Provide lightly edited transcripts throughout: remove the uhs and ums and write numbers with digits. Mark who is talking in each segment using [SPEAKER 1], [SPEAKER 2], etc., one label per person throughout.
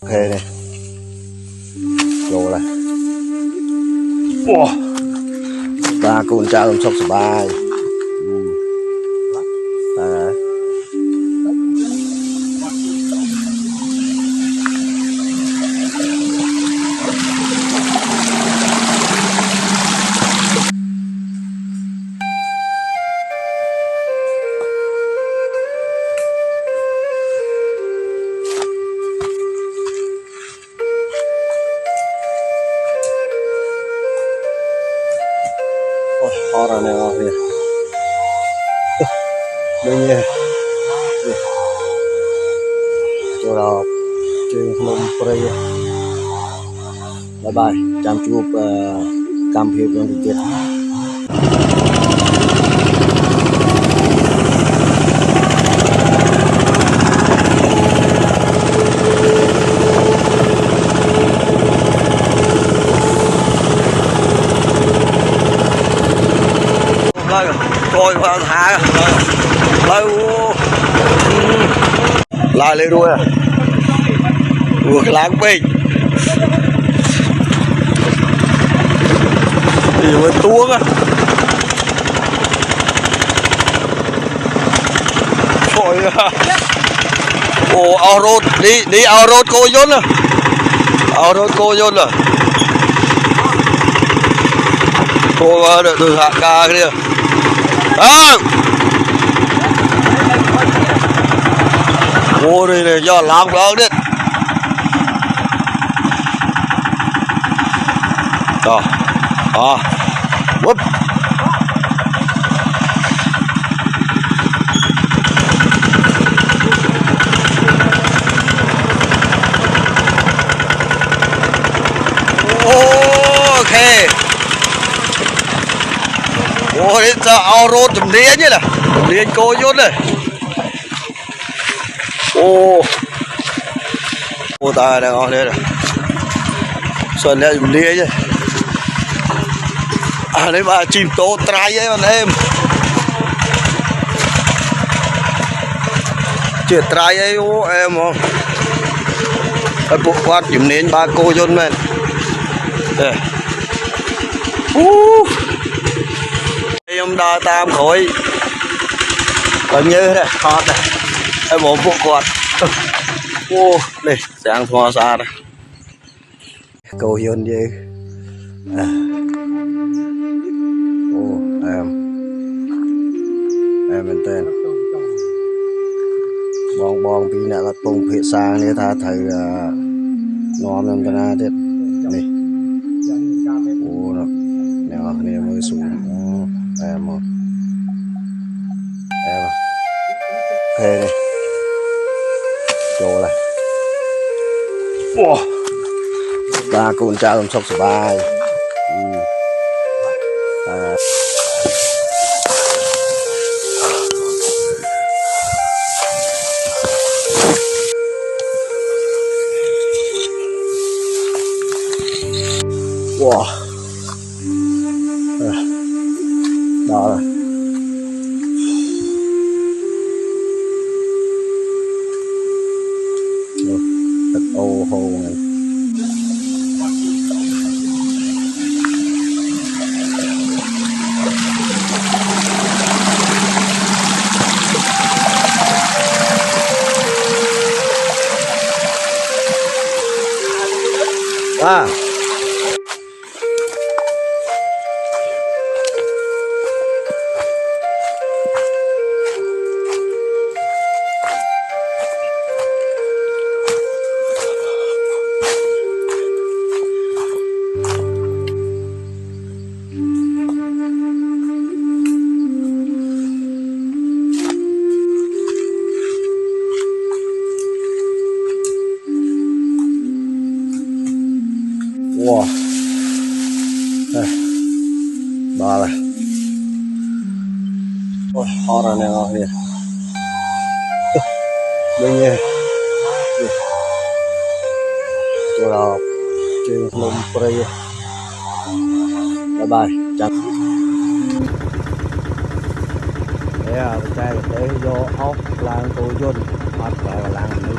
[SPEAKER 1] Ok này, vô này. Wow. Ta cũng cha làm sốc bài. Đấy. Ho ra này ho kìa. Đương nhiên. Chỗ đó trên Phnom Penh. Bye bye. Chăm chụp cam phiêu con đi tiệt. Coi vào thả lại lên đuôi vừa láng bình thì mới tuông á thôi ồ ao rốt đi ao rốt cô dốt rồi ao rốt cô dốt rồi cô đợi từ hạ ca kia à. Ô đây này do làm đó đấy. Đó. À. Whoop. Ok. Ô đây sao ao rốt chùm đĩa nhỉ là. Chùm đĩa cô vô đây. Ô ta đang ngon thế rồi xuân lên dùng lia chứ à đấy mà chìm tố trai ấy bạn em chuyện trai ấy ô em không cái bộ quát dùng nến ba cô dôn men đây em đa tam khối còn như này hot này em bộ quát ô đây sáng thoa xa đây cầu hiền gì à. Ô em mình tên bong tí nè là tung phía sang để ta thầy ngon lên cái na thế này ô nó này mới xuống em ok này chỗ này wow. Ta cũng cha làm sốc bài wow. Đó rồi thật ô hô này à wow. Đây. Ba này. Ôi, ho ra này ngon kìa. Đương nhiên. Chỗ đó trên Phnom Penh. Bye bye. Chào. Đấy à, cái tới vô ốc làng cô dôn, ốc là làng này.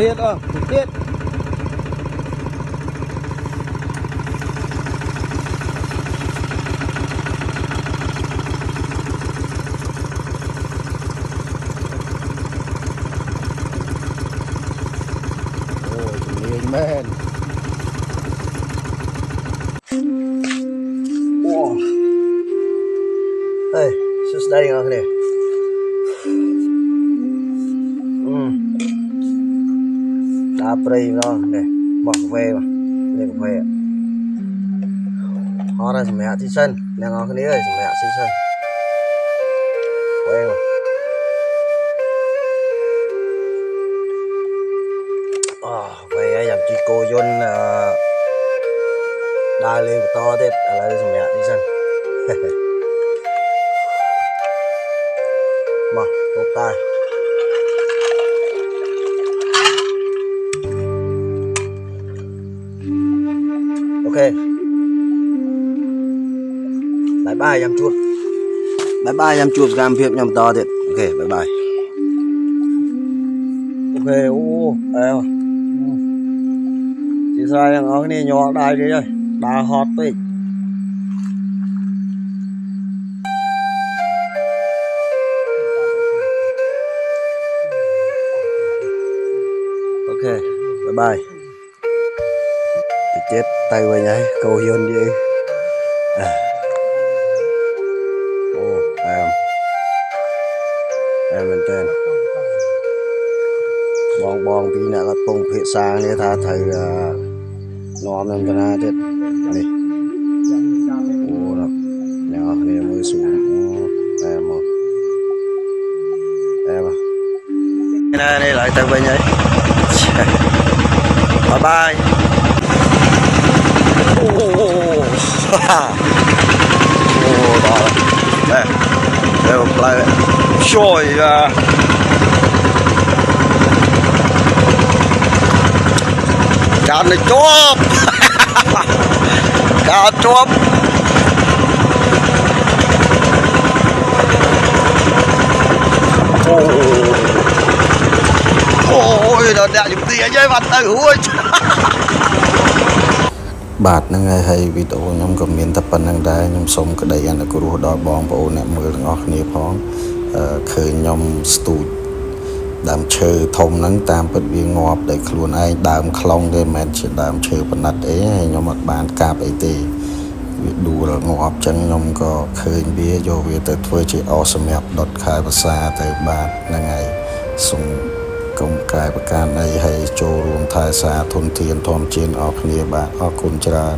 [SPEAKER 1] thiết không thiết man. Wow. Hey, just staying on here. Đá prey đó nè, bỏ cà phê mà, đây cà phê. Họ ra mẹ thị sân, nè ngon cái này ơi, mẹ thị sân. Quen mà. Về dòng chị cô Dôn đai lên to thế là mẹ đi sân. Mà tốt tay. Ok. Bye bye em chuột. Bye bye em chuột gam phim nhầm to thiệt. Ok bye bye. Ok chị sai đang ở cái nhỏ đai đi ơi. Đá hot đi. Ok bye bye. Chết tay về nhảy cầu hiền đi em bên trên bong tí nữa là tung phía sang để tha thầy nóm lên cho na chết này đó nhỏ này mới xuống em à đây lại tay về nhảy bye bye. Đó đây đây một lại trời cá này chốp cá chốp ôi nó đẹp giúp tía chơi mặt tay uiបាទហ្នឹងហើយហើយវីដេអូខ្ញុំក៏មានតែប៉ុណ្្នឹងដែរខ្ញុំសូមក្តីអនុគ្រោះដល់បងប្អូនអ្នកមើលទាំងអស់គ្នាផងឃើញខ្ញុំស្ទូចដើមឈើធំហ្នឹងតាមពិតវាងាប់ដោយខ្លួនឯងដើមខ្លងទេមិនមែនជាដើមឈើប៉និតអីហើយខ្ញុំអត់បានកាប់អីទេវាដួលងាប់ចឹងខ្ញុំក៏ឃើញវាយកវាទៅធ្វើជាអសម្រាប់ដុតខែភាសាទៅបាទហ្នឹងហើយសូមកុំកាយប្រកាន់អីហើយចូលរួមថែរក្សាធនធានធម្មជាតិអស់គ្នាបាទអរគុណច្រើន